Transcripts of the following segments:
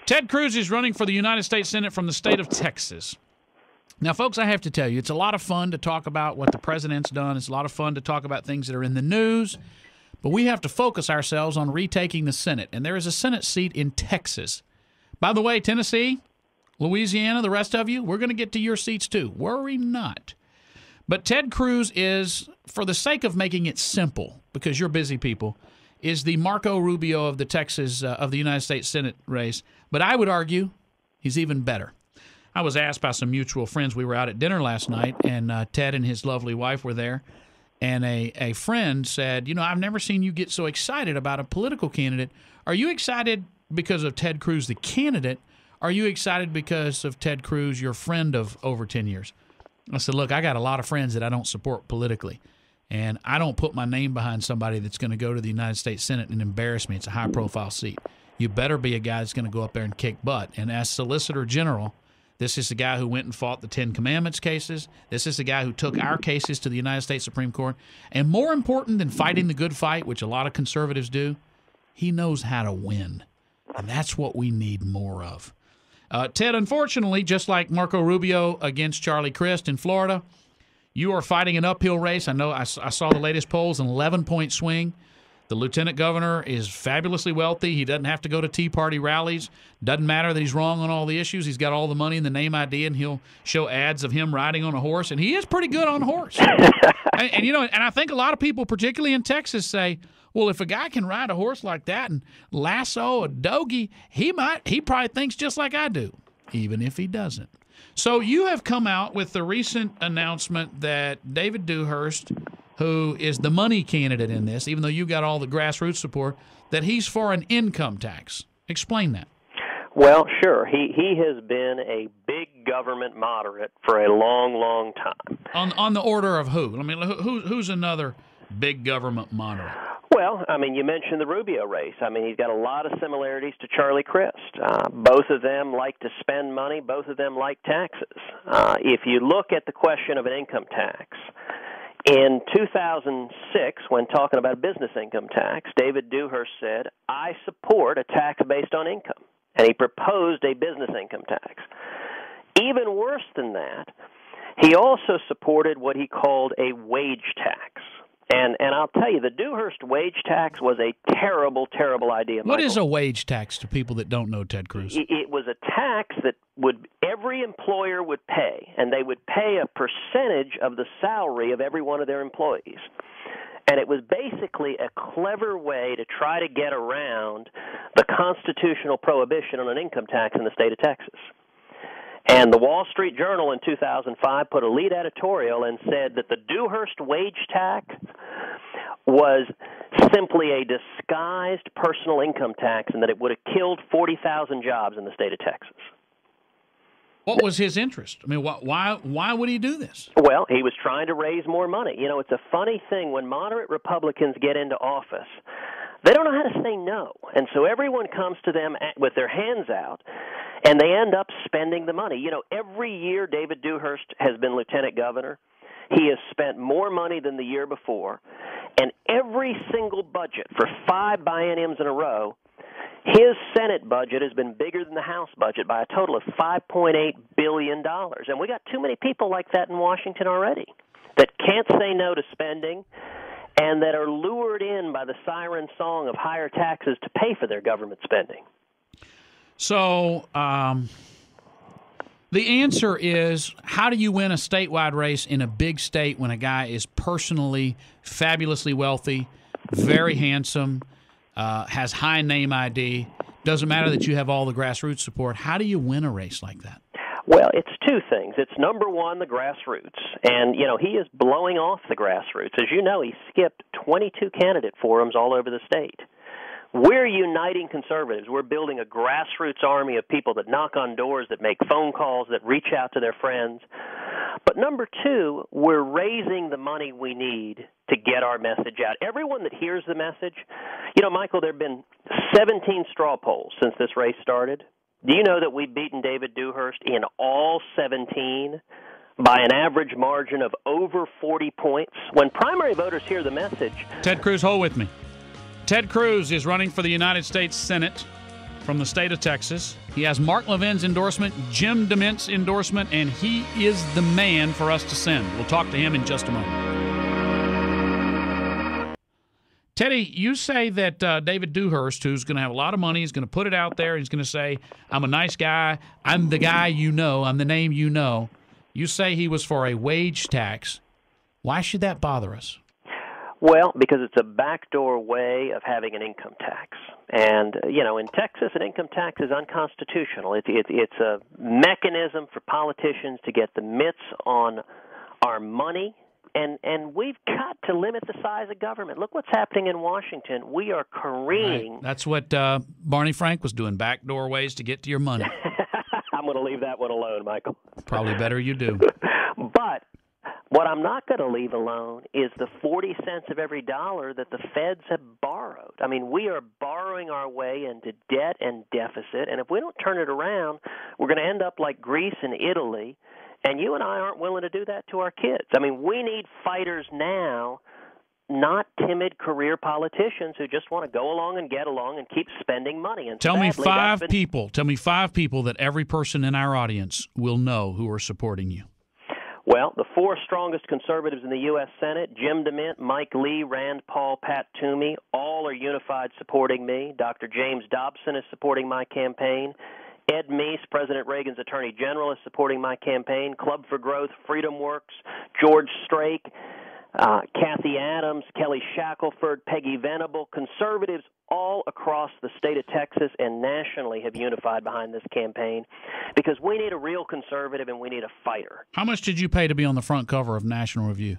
Ted Cruz is running for the United States Senate from the state of Texas. Now, folks, I have to tell you, it's a lot of fun to talk about what the president's done. It's a lot of fun to talk about things that are in the news. But we have to focus ourselves on retaking the Senate. And there is a Senate seat in Texas. By the way, Tennessee, Louisiana, the rest of you, we're going to get to your seats too. Worry not. But Ted Cruz is, for the sake of making it simple, because you're busy people, is the Marco Rubio of the Texas, of the United States Senate race. But I would argue he's even better. I was asked by some mutual friends. We were out at dinner last night, and Ted and his lovely wife were there. And a friend said, I've never seen you get so excited about a political candidate. Are you excited because of Ted Cruz, the candidate? Are you excited because of Ted Cruz, your friend of over 10 years? I said, look, I got a lot of friends that I don't support politically. And I don't put my name behind somebody that's going to go to the United States Senate and embarrass me. It's a high-profile seat. You better be a guy that's going to go up there and kick butt. And as Solicitor General, this is the guy who went and fought the Ten Commandments cases. This is the guy who took our cases to the United States Supreme Court. And more important than fighting the good fight, which a lot of conservatives do, he knows how to win. And that's what we need more of. Ted, unfortunately, just like Marco Rubio against Charlie Crist in Florida, you are fighting an uphill race. I know I saw the latest polls, an 11-point swing. The lieutenant governor is fabulously wealthy. He doesn't have to go to Tea Party rallies. Doesn't matter that he's wrong on all the issues. He's got all the money and the name ID, and he'll show ads of him riding on a horse, and he is pretty good on a horse. and I think a lot of people, particularly in Texas, say, well, if a guy can ride a horse like that and lasso a dogie, he probably thinks just like I do, even if he doesn't. So you have come out with the recent announcement that David Dewhurst, who is the money candidate in this, even though you got all the grassroots support, that he's for an income tax. Explain that. Well, sure. He has been a big government moderate for a long, long time. On the order of who? I mean, who's another big government moderate? Well, I mean, you mentioned the Rubio race. I mean, he's got a lot of similarities to Charlie Crist. Both of them like to spend money. Both of them like taxes. If you look at the question of an income tax, in 2006, when talking about a business income tax, David Dewhurst said, I support a tax based on income. And he proposed a business income tax. Even worse than that, he also supported what he called a wage tax. And I'll tell you, the Dewhurst wage tax was a terrible, terrible idea, Michael. What is a wage tax to people that don't know Ted Cruz? It was a tax that every employer would pay, and they would pay a percentage of the salary of every one of their employees. And it was basically a clever way to try to get around the constitutional prohibition on an income tax in the state of Texas. And the Wall Street Journal in 2005 put a lead editorial and said that the Dewhurst wage tax was simply a disguised personal income tax and that it would have killed 40,000 jobs in the state of Texas. What was his interest? I mean, why would he do this? Well, he was trying to raise more money. You know, it's a funny thing. When moderate Republicans get into office, they don't know how to say no. And so everyone comes to them with their hands out, and they end up spending the money. You know, every year David Dewhurst has been lieutenant governor. He has spent more money than the year before. And every single budget for 5 bienniums in a row, his Senate budget has been bigger than the House budget by a total of $5.8 billion. And we got too many people like that in Washington already that can't say no to spending and that are lured in by the siren song of higher taxes to pay for their government spending. So the answer is, how do you win a statewide race in a big state when a guy is personally fabulously wealthy, very handsome, has high name ID, doesn't matter that you have all the grassroots support? How do you win a race like that? Well, it's two things. It's number one, the grassroots. And, you know, he is blowing off the grassroots. As you know, he skipped 22 candidate forums all over the state. We're uniting conservatives. We're building a grassroots army of people that knock on doors, that make phone calls, that reach out to their friends. But number two, we're raising the money we need to get our message out. Everyone that hears the message, you know, Michael, there have been 17 straw polls since this race started. Do you know that we've beaten David Dewhurst in all 17 by an average margin of over 40 points? When primary voters hear the message... Ted Cruz, hold with me. Ted Cruz is running for the United States Senate from the state of Texas. He has Mark Levin's endorsement, Jim DeMint's endorsement, and he is the man for us to send. We'll talk to him in just a moment. Teddy, you say that David Dewhurst, who's going to have a lot of money, is going to put it out there. He's going to say, I'm a nice guy. I'm the guy you know. I'm the name you know. You say he was for a wage tax. Why should that bother us? Well, because it's a backdoor way of having an income tax. And, in Texas, an income tax is unconstitutional. It's a mechanism for politicians to get the mitts on our money. And we've got to limit the size of government. Look what's happening in Washington. We are careening. Right. That's what Barney Frank was doing, backdoor ways to get to your money. I'm going to leave that one alone, Michael. Probably better you do. But what I'm not going to leave alone is the 40 cents of every dollar that the feds have borrowed. I mean, we are borrowing our way into debt and deficit, and if we don't turn it around, we're going to end up like Greece and Italy, and you and I aren't willing to do that to our kids. I mean, we need fighters now, not timid career politicians who just want to go along and get along and keep spending money. And Tell me five people that every person in our audience will know who are supporting you. Well, the four strongest conservatives in the U.S. Senate, Jim DeMint, Mike Lee, Rand Paul, Pat Toomey, all are unified supporting me. Dr. James Dobson is supporting my campaign. Ed Meese, President Reagan's Attorney General, is supporting my campaign. Club for Growth, Freedom Works, George Strait, Kathy Adams, Kelly Shackelford, Peggy Venable, conservatives all across the state of Texas and nationally have unified behind this campaign because we need a real conservative and we need a fighter. How much did you pay to be on the front cover of National Review?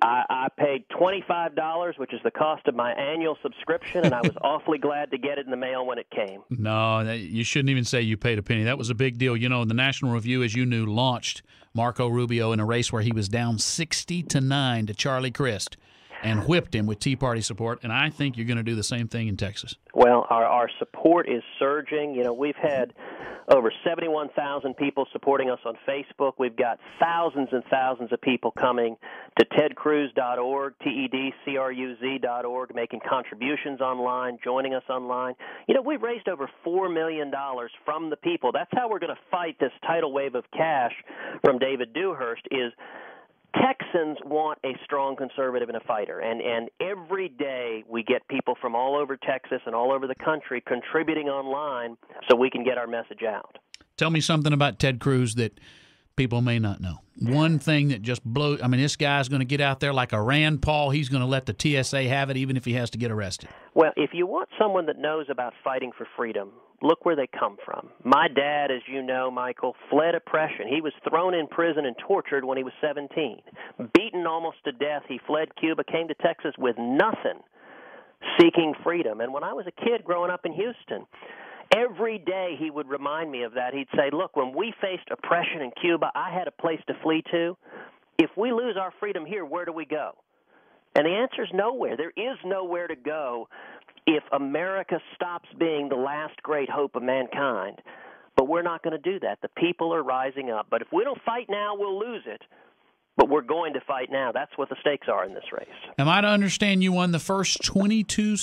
I paid $25, which is the cost of my annual subscription, and I was awfully glad to get it in the mail when it came. No, you shouldn't even say you paid a penny. That was a big deal. The National Review, as you knew, launched Marco Rubio in a race where he was down 60-9 to Charlie Crist and whipped him with Tea Party support, and I think you're going to do the same thing in Texas. Well, our support is surging. We've had over 71,000 people supporting us on Facebook. We've got thousands and thousands of people coming to tedcruz.org, tedcruz.org, making contributions online, joining us online. We've raised over $4 million from the people. That's how we're going to fight this tidal wave of cash from David Dewhurst is Texans want a strong conservative and a fighter, and every day we get people from all over Texas and all over the country contributing online so we can get our message out. Tell me something about Ted Cruz that people may not know. One thing that just blows – this guy's going to get out there like a Rand Paul. He's going to let the TSA have it even if he has to get arrested. Well, if you want someone that knows about fighting for freedom, look where they come from. My dad, as you know, Michael, fled oppression. He was thrown in prison and tortured when he was 17. Beaten almost to death, he fled Cuba, came to Texas with nothing, seeking freedom. And when I was a kid growing up in Houston, every day he would remind me of that. He'd say, look, when we faced oppression in Cuba, I had a place to flee to. If we lose our freedom here, where do we go? And the answer is nowhere. There is nowhere to go if America stops being the last great hope of mankind. But we're not going to do that. The people are rising up. But if we don't fight now, we'll lose it. But we're going to fight now. That's what the stakes are in this race. Am I to understand you won the first 22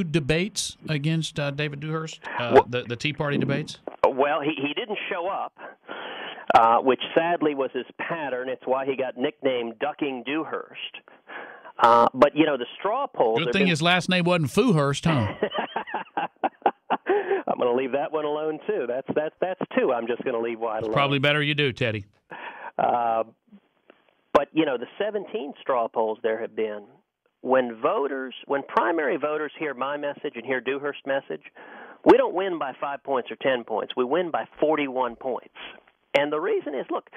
debates against David Dewhurst, the Tea Party debates? Well, he didn't show up, which sadly was his pattern. It's why he got nicknamed Ducking Dewhurst. But, the straw polls... Good thing his last name wasn't Foohurst, huh? I'm going to leave that one alone, too. That's two I'm just going to leave wide alone. Probably better you do, Teddy. But, the 17 straw polls there have been, when primary voters hear my message and hear Dewhurst's message, we don't win by 5 points or 10 points. We win by 41 points. And the reason is, look,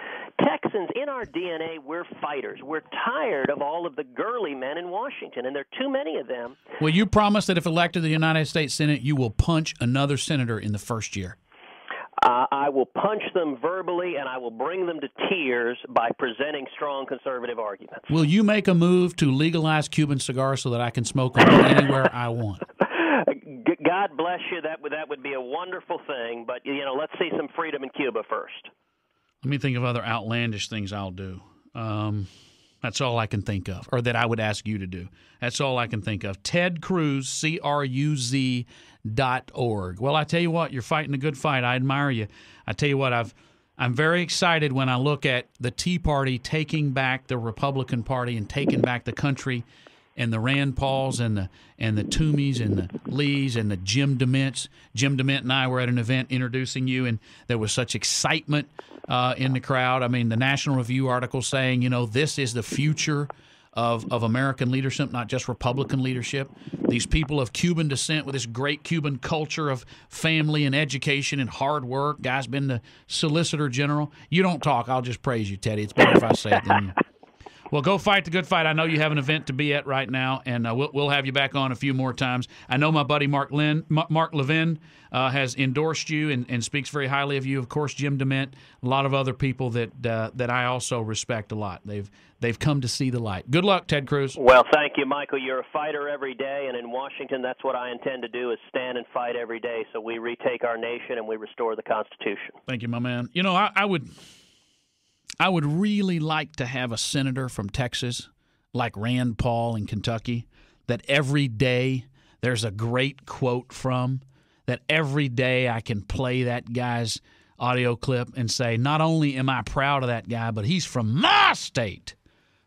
Texans, in our DNA, we're fighters. We're tired of all of the girly men in Washington, and there are too many of them. Will you promise that if elected to the United States Senate, you will punch another senator in the first year? I will punch them verbally, and I will bring them to tears by presenting strong conservative arguments. Will you make a move to legalize Cuban cigars so that I can smoke them anywhere I want? God bless you. That would be a wonderful thing. But, let's see some freedom in Cuba first. Let me think of other outlandish things I'll do. That's all I can think of, or that I would ask you to do. That's all I can think of. Ted Cruz, CRUZ.org. Well, I tell you what, you're fighting a good fight. I admire you. I tell you what, I'm very excited when I look at the Tea Party taking back the Republican Party and taking back the country, and the Rand Pauls and the Toomeys and the Lees and the Jim DeMints. Jim DeMint and I were at an event introducing you, and there was such excitement in the crowd. I mean, the National Review article saying, this is the future of American leadership, not just Republican leadership. These people of Cuban descent with this great Cuban culture of family and education and hard work. Guy's been the Solicitor General. You don't talk. I'll just praise you, Teddy. It's better if I say it than you. Well, go fight the good fight. I know you have an event to be at right now, and we'll have you back on a few more times. I know my buddy Mark Levin has endorsed you and speaks very highly of you. Of course, Jim DeMint, a lot of other people that I also respect a lot. They've come to see the light. Good luck, Ted Cruz. Well, thank you, Michael. You're a fighter every day, and in Washington, that's what I intend to do, is stand and fight every day so we retake our nation and we restore the Constitution. Thank you, my man. I would really like to have a senator from Texas like Rand Paul in Kentucky that every day there's a great quote from, that every day I can play that guy's audio clip and say, not only am I proud of that guy, but he's from my state,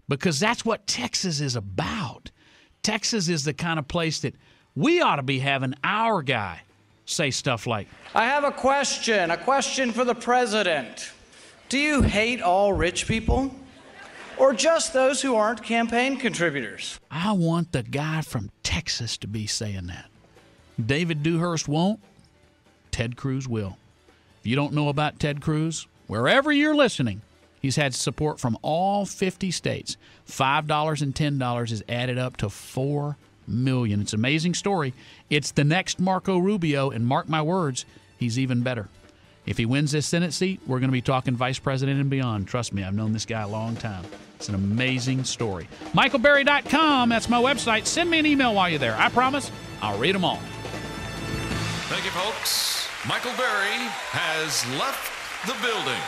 because that's what Texas is about. Texas is the kind of place that we ought to be having our guy say stuff like, I have a question for the president. Do you hate all rich people, or just those who aren't campaign contributors? I want the guy from Texas to be saying that. David Dewhurst won't. Ted Cruz will. If you don't know about Ted Cruz, wherever you're listening, he's had support from all 50 states. $5 and $10 is added up to $4 million. It's an amazing story. It's the next Marco Rubio, and mark my words, he's even better. If he wins this Senate seat, we're going to be talking vice president and beyond. Trust me, I've known this guy a long time. It's an amazing story. MichaelBerry.com, that's my website. Send me an email while you're there. I promise I'll read them all. Thank you, folks. Michael Berry has left the building.